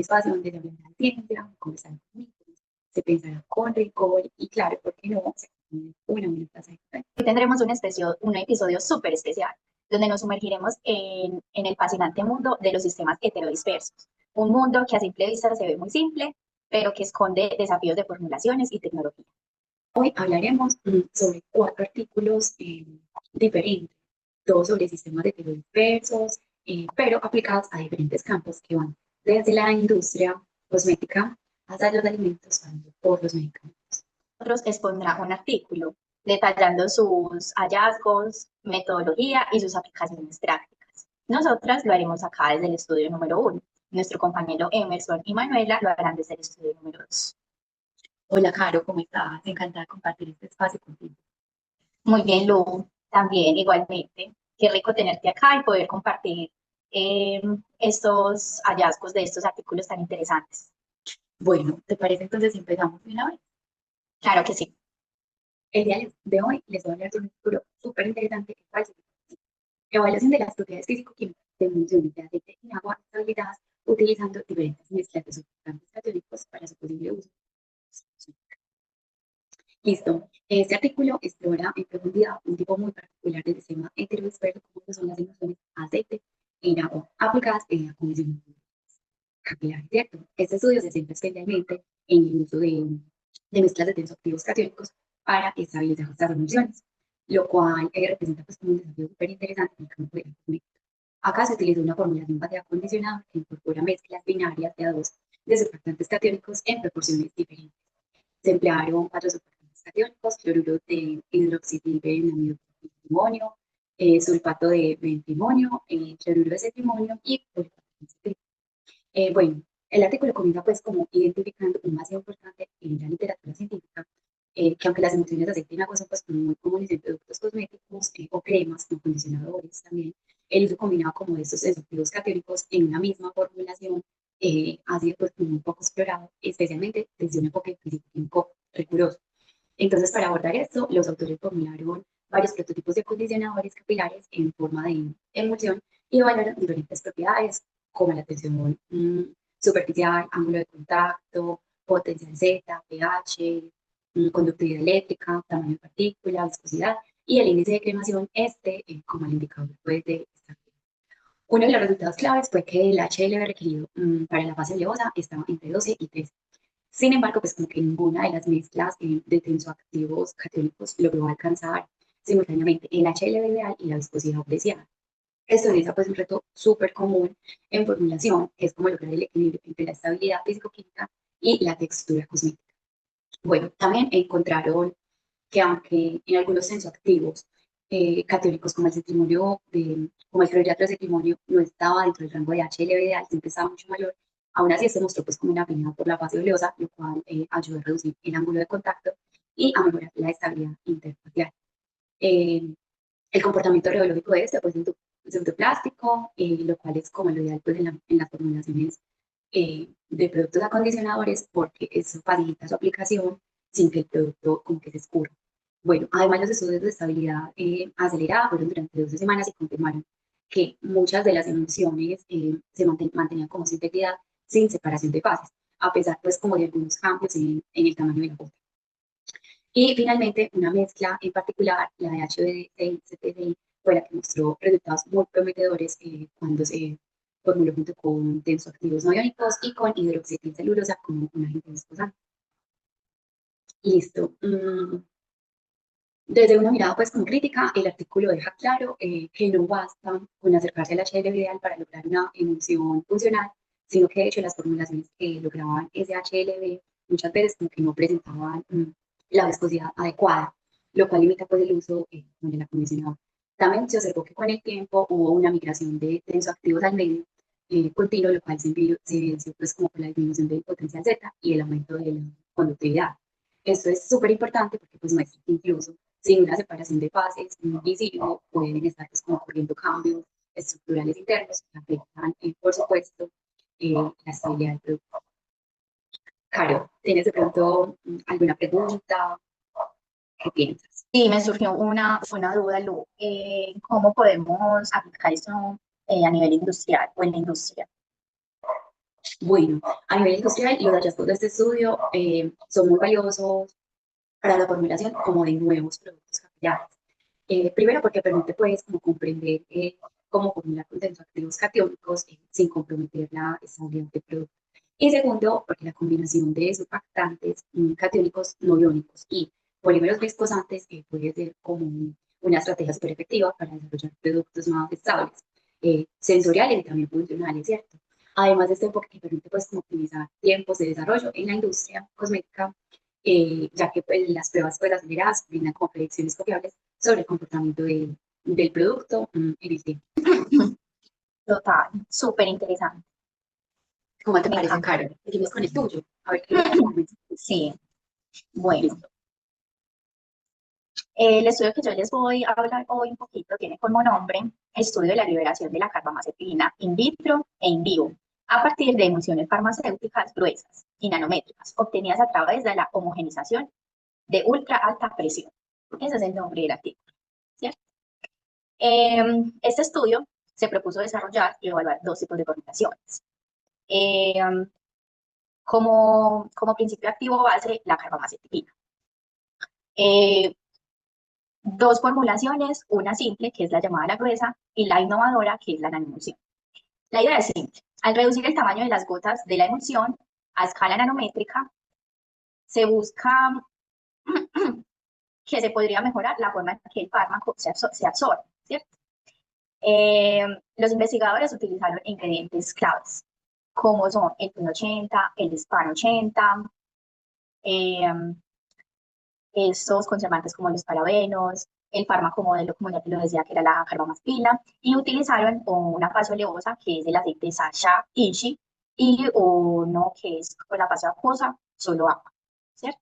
espacio donde se hablará de ciencia, conversará con amigos, se pensará con rigor y claro, ¿por qué no? Se pone una buena taza de café. Hoy tendremos un episodio súper especial, donde nos sumergiremos en el fascinante mundo de los sistemas heterodispersos. Un mundo que a simple vista se ve muy simple, pero que esconde desafíos de formulaciones y tecnología. Hoy hablaremos sobre 4 artículos diferentes, todos sobre sistemas heterodispersos, pero aplicados a diferentes campos que van desde la industria cosmética hasta los alimentos, pasando por los medicamentos. Nosotros expondrá un artículo detallando sus hallazgos, metodología y sus aplicaciones prácticas. Nosotras lo haremos acá desde el estudio número 1. Nuestro compañero Emerson y Manuela lo harán desde el estudio número 2. Hola, Caro, ¿cómo estás? Encantada de compartir este espacio contigo. Muy bien, Lu, también igualmente. Qué rico tenerte acá y poder compartir estos hallazgos de estos artículos tan interesantes. Bueno, ¿te parece entonces si empezamos de una vez? Claro que sí. El día de hoy les voy a hablar de un artículo súper interesante que es evaluación de las propiedades físico-químicas de emulsiones de aceite en agua estabilizadas utilizando diferentes mezclas de surticantes católicos para su posible uso. Listo. Este artículo explora en profundidad un tipo muy particular de sistema heterodisperso como lo son las emulsiones aceite en agua aplicadas en la condición capilar, ¿cierto? Este estudio se centra especialmente en el uso de mezclas de tensoactivos catiónicos para estabilizar estas emulsiones, lo cual representa pues, como un desafío súper interesante en el campo de la química. Acá se utiliza una formulación base acondicionada que incorpora mezclas binarias de A2 de surfactantes catiónicos en proporciones diferentes. Se emplearon 4 surfactantes catiónicos, cloruro de hidroxidibenamidotimonio, sulfato de bentimonio, cloruro de cetimonio y policarbonato. Bueno, el artículo comienza pues como identificando un vacío importante en la literatura científica, que aunque las emulsiones de aceite en agua son pues como muy comunes en productos cosméticos o cremas, o acondicionadores también, el uso combinado como de estos desactivos catiónicos en una misma formulación ha sido pues como un poco explorado, especialmente desde un enfoque físico riguroso. Entonces, para abordar esto, los autores formularon varios prototipos de acondicionadores capilares en forma de emulsión y evaluaron diferentes propiedades como la tensión superficial, ángulo de contacto, potencial Z, pH, conductividad eléctrica, tamaño de partícula, viscosidad y el índice de cremación como el indicador pues, de esta. Uno de los resultados claves fue que el HLB requerido para la fase oleosa estaba entre 12 y 13. Sin embargo, pues como que ninguna de las mezclas de tensoactivos católicos logró alcanzar simultáneamente el HLB ideal y la viscosidad deseada. Esto realiza pues un reto súper común en formulación, que es como lograr el equilibrio entre la estabilidad físico-química y la textura cosmética. Bueno, también encontraron que aunque en algunos tensoactivos católicos como el cetrimonio, como el clorhidrato de cetrimonio, no estaba dentro del rango de HLB ideal, siempre estaba mucho mayor, aún así se mostró pues como una afinidad por la fase oleosa, lo cual ayuda a reducir el ángulo de contacto y a mejorar la estabilidad interfacial. Eh, el comportamiento radiológico de este pues, es endoplástico, lo cual es como lo ideal pues, en las formulaciones de productos acondicionadores porque eso facilita su aplicación sin que el producto como que se escurra. Bueno, además los estudios de estabilidad acelerada fueron durante 12 semanas y confirmaron que muchas de las emulsiones se mantenían como su integridad sin separación de fases, a pesar pues como de algunos cambios en el tamaño de la gota. Y finalmente, una mezcla en particular, la de HBDCI-CTDI, fue la que mostró resultados muy prometedores cuando se formuló junto con tensoactivos no iónicos y con hidroximetilcelulosa como un agente viscosante. Listo. Desde una mirada pues como crítica, el artículo deja claro que no basta con acercarse al HLB ideal para lograr una emulsión funcional, sino que de hecho las formulaciones que lograban ese HLB muchas veces como que no presentaban la viscosidad adecuada, lo cual limita pues el uso de la acondicionador. También se observó que con el tiempo hubo una migración de tensoactivos al medio continuo, lo cual se evidenció pues como por la disminución del potencial Z y el aumento de la conductividad. Esto es súper importante porque pues muestra que incluso sin una separación de fases visible pueden estar pues, como ocurriendo cambios estructurales internos que afectan, por supuesto, la estabilidad del producto. Caro, ¿tienes de pronto alguna pregunta? ¿Qué piensas? Sí, me surgió una duda, Lu. ¿Cómo podemos aplicar eso a nivel industrial o en la industria? Bueno, a nivel industrial, los hallazgos de este estudio son muy valiosos para la formulación como de nuevos productos capilares. Primero porque permite pues como comprender cómo formular con tensoactivos catiónicos sin comprometer la estabilidad del producto. Y segundo, porque la combinación de surfactantes catiónicos no iónicos y polímeros viscosantes puede ser como una estrategia súper efectiva para desarrollar productos más estables, sensoriales y también funcionales, ¿cierto? Además de este enfoque que permite pues como optimizar tiempos de desarrollo en la industria cosmética, ya que pues, las pruebas pues, aceleradas brindan como predicciones confiables sobre el comportamiento del producto en el tiempo. Total, súper interesante, ¿Cómo te me parece, encanta. Caro? Seguimos con el tuyo. A ver qué me comentas. Sí, bueno. Listo. El estudio que yo les voy a hablar hoy un poquito tiene como nombre Estudio de la liberación de la carbamazepina in vitro e in vivo a partir de emulsiones farmacéuticas gruesas y nanométricas obtenidas a través de la homogenización de ultra alta presión. Ese es el nombre del artículo, ¿cierto? Este estudio se propuso desarrollar y evaluar dos tipos de formulaciones. Eh, como principio activo base, la carbamazepina. Eh, Dos formulaciones, una simple, que es la llamada la gruesa, y la innovadora, que es la nanomulsión. La idea es simple. Al reducir el tamaño de las gotas de la emulsión a escala nanométrica, se busca que se podría mejorar la forma en que el fármaco se absorbe, ¿cierto? Eh, los investigadores utilizaron ingredientes claves, como son el PIN 80, el SPAN 80, eh, estos conservantes como los parabenos, el fármaco modelo, como ya te lo decía, que era la carbamazepina, y utilizaron una fase oleosa, que es el aceite Sasha Ishi, y uno que es con la fase acuosa, solo agua, ¿cierto?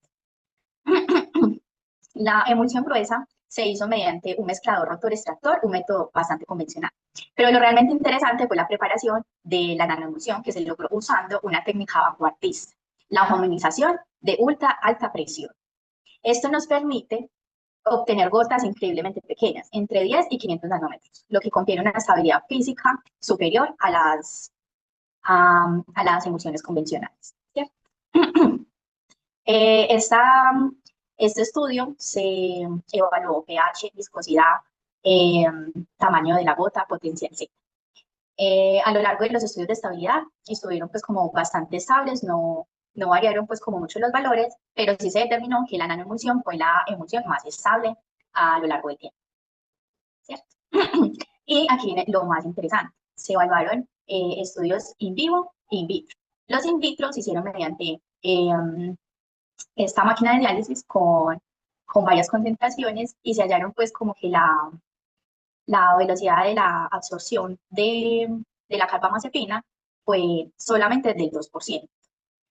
La emulsión gruesa se hizo mediante un mezclador rotor-extractor, un método bastante convencional. Pero lo realmente interesante fue la preparación de la nanoemulsión que se logró usando una técnica vanguardista, la homogenización de ultra alta presión. Esto nos permite obtener gotas increíblemente pequeñas, entre 10 y 500 nanómetros, lo que confiere una estabilidad física superior a las emulsiones convencionales, ¿cierto? Eh, esta, este estudio se evaluó pH, viscosidad, eh, tamaño de la gota, potencial Z. A lo largo de los estudios de estabilidad estuvieron pues como bastante estables, no variaron pues como mucho los valores, pero sí se determinó que la nanoemulsión fue la emulsión más estable a lo largo del tiempo, ¿cierto? Y aquí viene lo más interesante, se evaluaron estudios in vivo e in vitro. Los in vitro se hicieron mediante esta máquina de diálisis con varias concentraciones y se hallaron pues como que la velocidad de la absorción de la carbamazepina fue solamente del 2%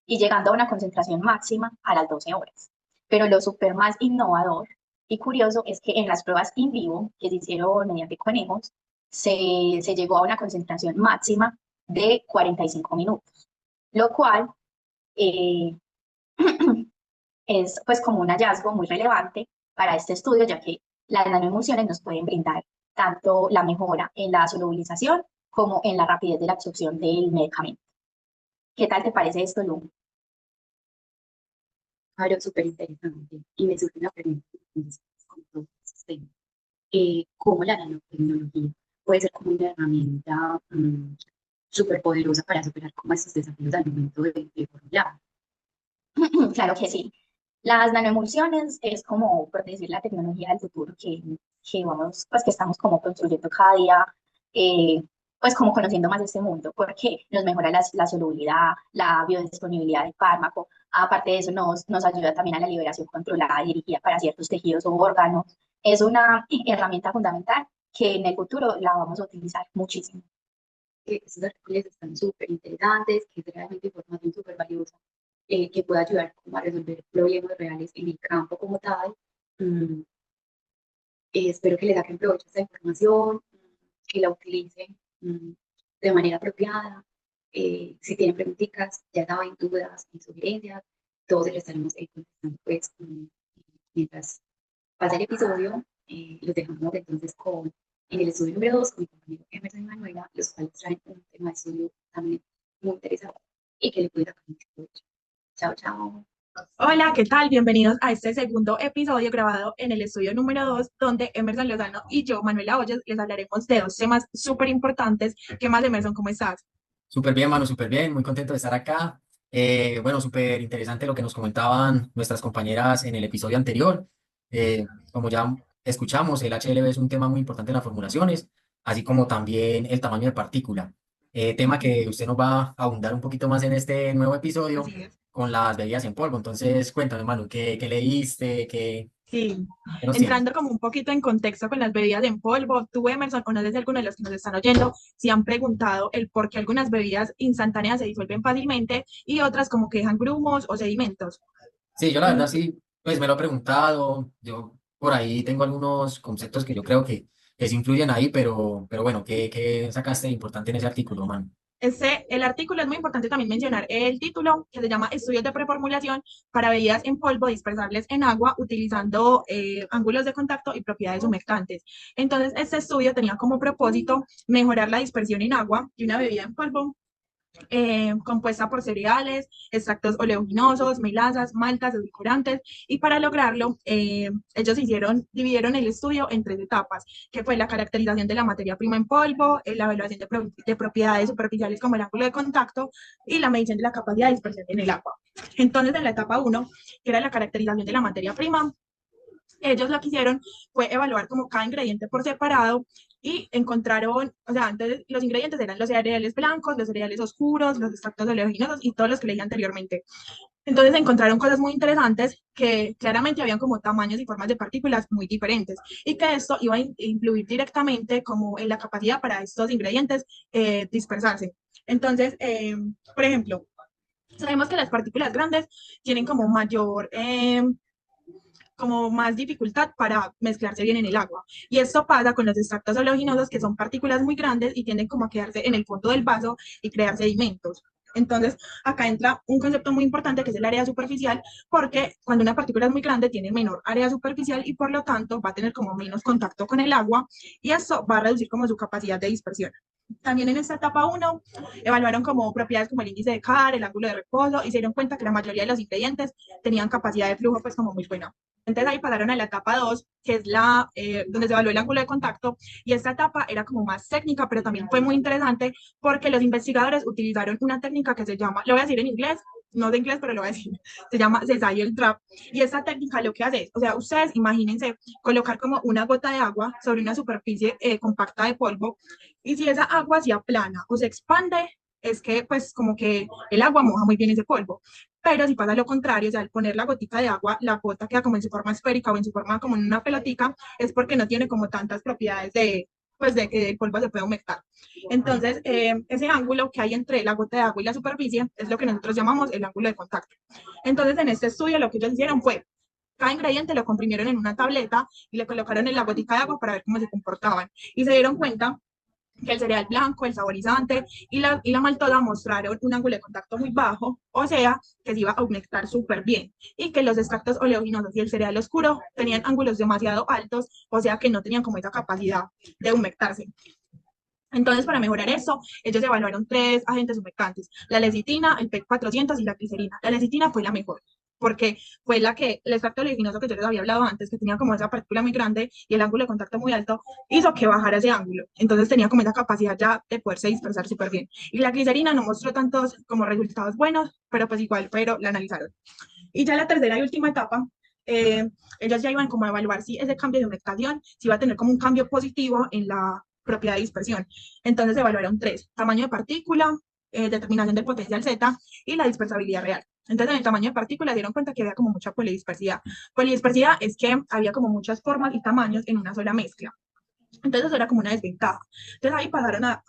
y llegando a una concentración máxima a las 12 horas. Pero lo súper más innovador y curioso es que en las pruebas in vivo que se hicieron mediante conejos, se llegó a una concentración máxima de 45 minutos, lo cual eh, es pues como un hallazgo muy relevante para este estudio, ya que las nanoemulsiones nos pueden brindar tanto la mejora en la solubilización como en la rapidez de la absorción del medicamento. ¿Qué tal te parece esto, Lu? Claro, súper interesante. Y me surge una pregunta. Entonces, con todo este tema, ¿cómo la nanotecnología puede ser como una herramienta súper poderosa para superar como estos desafíos al momento de formular? Claro que sí. Las nanoemulsiones es como, por decir, la tecnología del futuro que vamos, pues que estamos como construyendo cada día, eh, pues como conociendo más este mundo, porque nos mejora la solubilidad, la biodisponibilidad del fármaco. Aparte de eso, nos ayuda también a la liberación controlada y dirigida para ciertos tejidos o órganos. Es una herramienta fundamental que en el futuro la vamos a utilizar muchísimo. Que estos artículos están súper interesantes, que es realmente información súper valiosa, que puede ayudar como a resolver problemas reales en el campo como tal. Mm, espero que les saquen provecho a esta información, que la utilicen de manera apropiada. Si tienen preguntitas, ya saben, dudas y sugerencias, todos les estaremos contestando pues mientras pasa el episodio. Los dejamos entonces en el estudio número 2 con mi compañero Emerson y Manuela, los cuales traen un tema de estudio también muy interesante. y que le pueda sacar mucho provecho. Chao, chao. Hola, ¿qué tal? Bienvenidos a este segundo episodio grabado en el estudio número 2, donde Emerson Lozano y yo, Manuela Hoyos, les hablaremos de dos temas súper importantes. ¿Qué más, Emerson? ¿Cómo estás? Súper bien, mano, súper bien, muy contento de estar acá. Bueno, súper interesante lo que nos comentaban nuestras compañeras en el episodio anterior. Como ya escuchamos, el HLB es un tema muy importante en las formulaciones, así como también el tamaño de partícula. Tema que usted nos va a abundar un poquito más en este nuevo episodio Así es. con las bebidas en polvo. Entonces, cuéntame, Manu, ¿qué leíste? Sí, ¿Qué nos tienes? entrando como un poquito en contexto con las bebidas en polvo, tú, Emerson, o no sé si alguno de los que nos están oyendo, si han preguntado el por qué algunas bebidas instantáneas se disuelven fácilmente y otras como que dejan grumos o sedimentos. Sí, yo la Mm, verdad sí, pues me lo he preguntado, yo por ahí tengo algunos conceptos que yo creo que sí influyen ahí, pero bueno, ¿qué sacaste de importante en ese artículo, man? el artículo es muy importante también mencionar el título, que se llama Estudios de preformulación para bebidas en polvo dispersables en agua utilizando ángulos de contacto y propiedades humectantes. Entonces, este estudio tenía como propósito mejorar la dispersión en agua de una bebida en polvo compuesta por cereales, extractos oleaginosos, melazas, maltas, edulcorantes, y para lograrlo, ellos dividieron el estudio en tres etapas, que fue la caracterización de la materia prima en polvo, la evaluación de propiedades superficiales como el ángulo de contacto y la medición de la capacidad de dispersión en el agua. Entonces, en la etapa uno, que era la caracterización de la materia prima, ellos lo que hicieron fue evaluar como cada ingrediente por separado y encontraron, o sea, antes los ingredientes eran los cereales blancos, los cereales oscuros, los extractos oleaginosos y todos los que leí anteriormente. Entonces encontraron cosas muy interesantes que claramente habían como tamaños y formas de partículas muy diferentes y que esto iba a influir directamente como en la capacidad para estos ingredientes dispersarse. Entonces, por ejemplo, sabemos que las partículas grandes tienen como más dificultad para mezclarse bien en el agua. Y esto pasa con los extractos oleaginosos, que son partículas muy grandes y tienden como a quedarse en el fondo del vaso y crear sedimentos. Entonces, acá entra un concepto muy importante que es el área superficial, porque cuando una partícula es muy grande tiene menor área superficial y por lo tanto va a tener como menos contacto con el agua y eso va a reducir como su capacidad de dispersión. También en esta etapa uno evaluaron como propiedades como el índice de Carr, el ángulo de reposo y se dieron cuenta que la mayoría de los ingredientes tenían capacidad de flujo pues como muy buena. Entonces ahí pasaron a la etapa 2, que es donde se evaluó el ángulo de contacto, y esta etapa era como más técnica, pero también fue muy interesante porque los investigadores utilizaron una técnica que se llama, lo voy a decir en inglés, no de inglés, pero lo voy a decir, se llama Cesarial Trap, y esta técnica lo que hace es, o sea, ustedes imagínense colocar como una gota de agua sobre una superficie compacta de polvo, y si esa agua se aplana o se expande, es que pues como que el agua moja muy bien ese polvo. Pero si pasa lo contrario, o sea, al poner la gotica de agua, la gota queda como en su forma esférica o en su forma como en una pelotica, es porque no tiene como tantas propiedades pues de que el polvo se puede humectar. Entonces, ese ángulo que hay entre la gota de agua y la superficie es lo que nosotros llamamos el ángulo de contacto. Entonces, en este estudio lo que ellos hicieron fue, cada ingrediente lo comprimieron en una tableta y le colocaron en la gotica de agua para ver cómo se comportaban. Y se dieron cuenta que el cereal blanco, el saborizante y la maltosa mostraron un ángulo de contacto muy bajo, o sea, que se iba a humectar súper bien, y que los extractos oleaginosos y el cereal oscuro tenían ángulos demasiado altos, o sea, que no tenían como esa capacidad de humectarse. Entonces, para mejorar eso, ellos evaluaron tres agentes humectantes, la lecitina, el PEC 400 y la glicerina. La lecitina fue la mejor, porque fue el extracto oleaginoso que yo les había hablado antes, que tenía como esa partícula muy grande y el ángulo de contacto muy alto, hizo que bajara ese ángulo. Entonces tenía como esa capacidad ya de poderse dispersar súper bien. Y la glicerina no mostró tantos como resultados buenos, pero pues igual, pero la analizaron. Y ya la tercera y última etapa, eh, ellos ya iban como a evaluar si ese cambio de humectación, si iba a tener como un cambio positivo en la propiedad de dispersión. Entonces se evaluaron tres: tamaño de partícula, determinación del potencial Z y la dispersabilidad real. Entonces, en el tamaño de partícula dieron cuenta que había como mucha polidispersidad. Polidispersidad es que había como muchas formas y tamaños en una sola mezcla. Entonces eso era como una desventaja. Entonces ahí pasaron a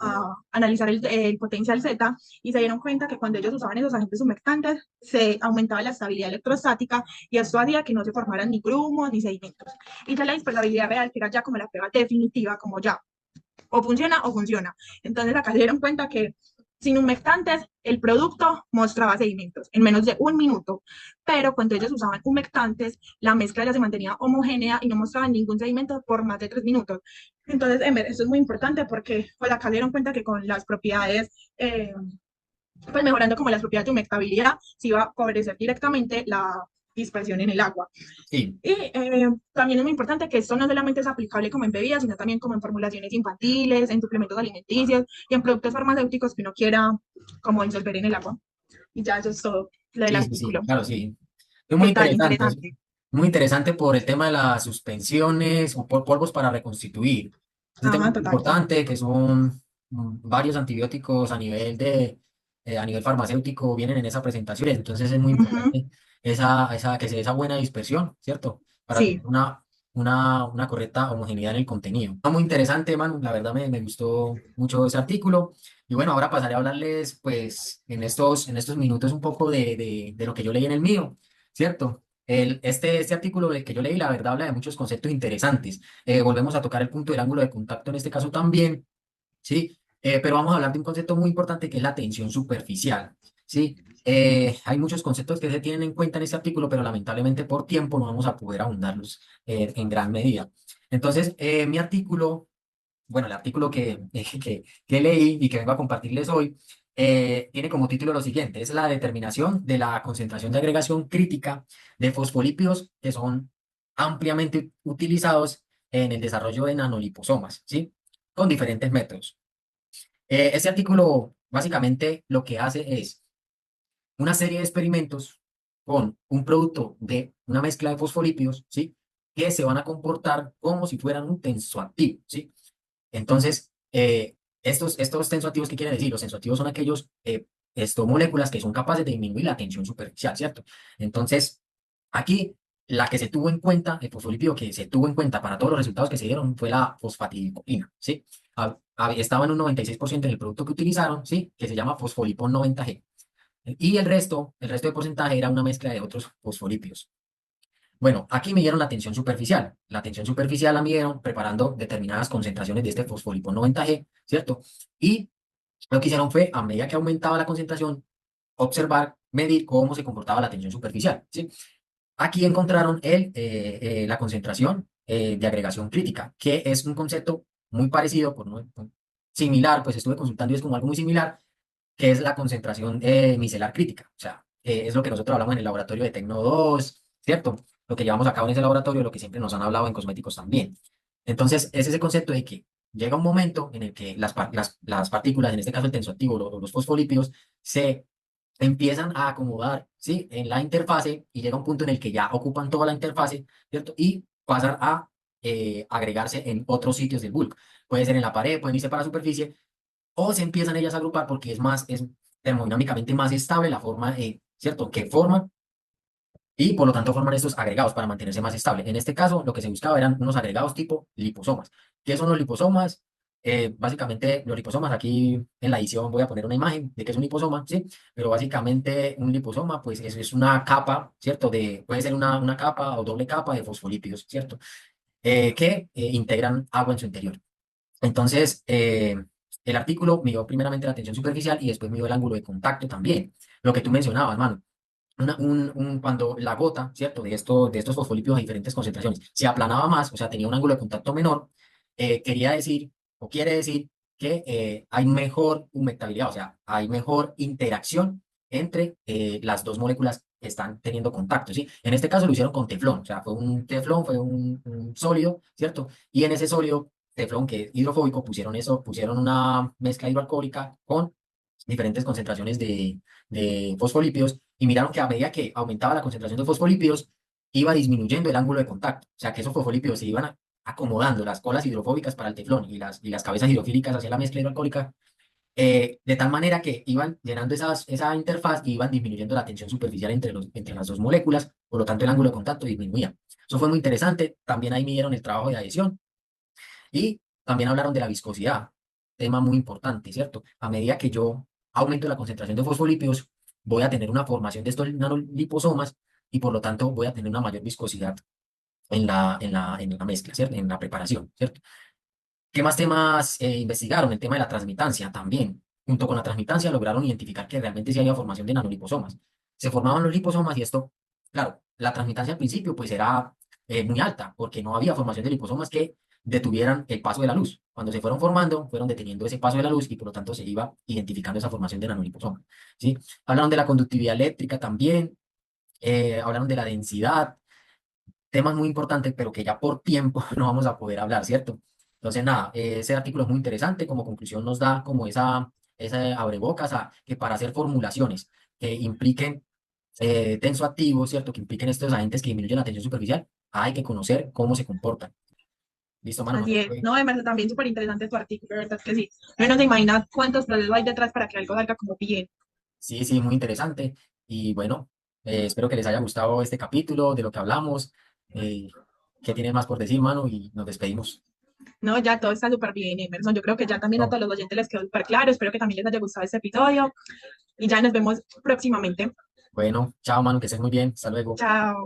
analizar el potencial Z y se dieron cuenta que cuando ellos usaban esos agentes humectantes se aumentaba la estabilidad electrostática y esto hacía que no se formaran ni grumos ni sedimentos. Y ya la dispersabilidad real, que era ya como la prueba definitiva, como ya o funciona o funciona. Entonces acá se dieron cuenta que sin humectantes el producto mostraba sedimentos en menos de un minuto, pero cuando ellos usaban humectantes la mezcla ya se mantenía homogénea y no mostraba ningún sedimento por más de 3 minutos. Entonces, esto es muy importante porque pues acá se dieron cuenta que con las propiedades pues mejorando como las propiedades de humectabilidad, sí va a favorecer directamente la dispersión en el agua. Sí, Y también es muy importante que esto no solamente es aplicable como en bebidas, sino también como en formulaciones infantiles, en suplementos alimenticios y en productos farmacéuticos que uno quiera como disolver en el agua. Y ya eso es todo lo del sí, artículo. claro, sí. Es ¿Qué tal? Interesante. muy interesante por el tema de las suspensiones o por polvos para reconstituir. Es un tema Ajá, muy total. importante que son varios antibióticos a nivel farmacéutico vienen en esa presentación, entonces es muy Ujú. importante que se dé esa buena dispersión, ¿cierto? Para tener Sí. una correcta homogeneidad en el contenido. Muy interesante, Manu, la verdad me gustó mucho ese artículo. Y bueno, ahora pasaré a hablarles, pues, en estos minutos un poco de lo que yo leí en el mío, ¿cierto? Este artículo del que yo leí, la verdad, habla de muchos conceptos interesantes. Volvemos a tocar el punto del ángulo de contacto en este caso también, ¿sí? Pero vamos a hablar de un concepto muy importante que es la tensión superficial, ¿sí? Hay muchos conceptos que se tienen en cuenta en este artículo, pero lamentablemente por tiempo no vamos a poder ahondarlos en gran medida. Entonces, mi artículo, bueno, el artículo que leí y que vengo a compartirles hoy, tiene como título lo siguiente, es la determinación de la concentración de agregación crítica de fosfolípidos que son ampliamente utilizados en el desarrollo de nanoliposomas, ¿sí? Con diferentes métodos. Este artículo básicamente lo que hace es una serie de experimentos con un producto de una mezcla de fosfolípidos, ¿sí? Que se van a comportar como si fueran un tensoactivo, ¿sí? Entonces, estos tensoactivos, ¿qué quieren decir? Los tensoactivos son aquellos moléculas que son capaces de disminuir la tensión superficial, ¿cierto? Entonces, aquí la que se tuvo en cuenta, el fosfolípido que se tuvo en cuenta para todos los resultados que se dieron fue la fosfatidilcolina, ¿sí? Estaba en un 96% en el producto que utilizaron, ¿sí? Que se llama fosfolipón 90G. Y el resto de porcentaje era una mezcla de otros fosfolípidos. Bueno, aquí midieron la tensión superficial. La tensión superficial la midieron preparando determinadas concentraciones de este fosfolipón 90G, ¿cierto? Y lo que hicieron fue, a medida que aumentaba la concentración, observar, medir cómo se comportaba la tensión superficial, ¿sí? Aquí encontraron la concentración de agregación crítica, que es un concepto muy parecido, similar, pues estuve consultando y es como algo muy similar, que es la concentración micelar crítica. O sea, es lo que nosotros hablamos en el laboratorio de Tecno 2, ¿cierto? Lo que llevamos a cabo en ese laboratorio, lo que siempre nos han hablado en cosméticos también. Entonces, es ese concepto de que llega un momento en el que las partículas, en este caso el tensoactivo o los fosfolípidos, se empiezan a acomodar, ¿sí? En la interfase y llega un punto en el que ya ocupan toda la interfase, ¿cierto? Y pasan a agregarse en otros sitios del bulk. Puede ser en la pared, pueden irse para la superficie o se empiezan ellas a agrupar porque es termodinámicamente más estable la forma, ¿cierto? Que forman y por lo tanto forman estos agregados para mantenerse más estable. En este caso, lo que se buscaba eran unos agregados tipo liposomas. ¿Qué son los liposomas? Básicamente, los liposomas, aquí en la edición voy a poner una imagen de qué es un liposoma, ¿sí? Pero básicamente un liposoma, pues es una capa, ¿cierto? Puede ser una capa o doble capa de fosfolípidos, ¿cierto? Que integran agua en su interior. Entonces, el artículo midió primeramente la tensión superficial y después midió el ángulo de contacto también. Lo que tú mencionabas, mano. Cuando la gota, ¿cierto? De estos fosfolípidos a diferentes concentraciones se aplanaba más, o sea, tenía un ángulo de contacto menor, quería decir o quiere decir que hay mejor humectabilidad, o sea, hay mejor interacción entre las dos moléculas que están teniendo contacto, ¿sí? En este caso lo hicieron con teflón, o sea, fue un teflón, fue un sólido, ¿cierto? Y en ese sólido teflón que es hidrofóbico pusieron una mezcla hidroalcohólica con diferentes concentraciones de fosfolípidos y miraron que a medida que aumentaba la concentración de fosfolípidos, iba disminuyendo el ángulo de contacto. O sea, que esos fosfolípidos se iban acomodando, las colas hidrofóbicas para el teflón y las cabezas hidrofílicas hacia la mezcla hidroalcohólica, de tal manera que iban llenando esa interfaz y iban disminuyendo la tensión superficial entre las dos moléculas, por lo tanto el ángulo de contacto disminuía. Eso fue muy interesante. También ahí midieron el trabajo de adhesión y también hablaron de la viscosidad, tema muy importante, ¿cierto? A medida que yo aumento la concentración de fosfolípidos, voy a tener una formación de estos nanoliposomas y por lo tanto voy a tener una mayor viscosidad en la mezcla, ¿cierto? En la preparación, ¿cierto? ¿Qué más temas investigaron? El tema de la transmitancia también. Junto con la transmitancia lograron identificar que realmente sí había formación de nanoliposomas. Se formaban los liposomas y esto, claro, la transmitancia al principio pues era muy alta porque no había formación de liposomas que detuvieran el paso de la luz. Cuando se fueron formando, fueron deteniendo ese paso de la luz y por lo tanto se iba identificando esa formación de nanoliposoma, ¿sí? Hablaron de la conductividad eléctrica también, hablaron de la densidad, temas muy importantes, pero que ya por tiempo no vamos a poder hablar, ¿cierto? Entonces, nada, ese artículo es muy interesante, como conclusión nos da como esa abrebocas a que para hacer formulaciones que impliquen tensoactivos, ¿cierto? Que impliquen estos agentes que disminuyen la tensión superficial, hay que conocer cómo se comportan. Listo, mano, no Así sé es. No, Emerson, también súper interesante tu artículo, ¿verdad? Que sí. No se imagina cuántos procesos hay detrás para que algo salga como bien. Sí, sí, muy interesante. Y bueno, espero que les haya gustado este capítulo de lo que hablamos. Eh, ¿Qué tienes más por decir, mano? Y nos despedimos. No, ya todo está súper bien, Emerson. Yo creo que ya también a No. todos los oyentes les quedó súper claro. Espero que también les haya gustado este episodio y ya nos vemos próximamente. Bueno, chao, mano, que estés muy bien. Hasta luego. Chao.